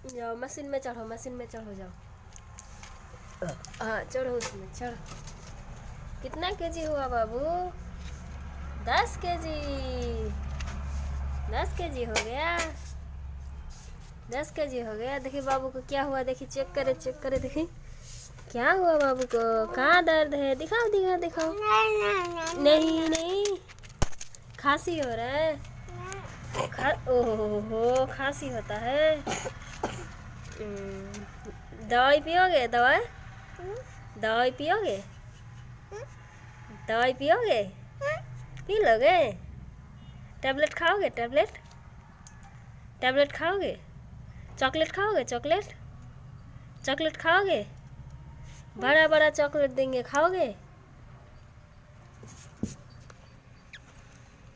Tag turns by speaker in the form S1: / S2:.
S1: जाओ मशीन में चढ़ो जाओ। हाँ चढ़ो उसमें चढ़ो। कितना केजी हुआ बाबू? 10 केजी। 10 केजी हो गया। 10 केजी हो गया। देखिए बाबू को क्या हुआ, देखिए चेक करे देखिए क्या हुआ बाबू को। कहाँ दर्द है? दिखाओ दिखाओ दिखाओ। नहीं नहीं, खांसी हो रहा है। ओहो खांसी होता है। दवाई पियोगे? दवाई पियोगे? दवाई पियोगे? पी लोगे? टैबलेट खाओगे? टैबलेट खाओगे? चॉकलेट खाओगे? चॉकलेट खाओगे? बड़ा बड़ा चॉकलेट देंगे, खाओगे?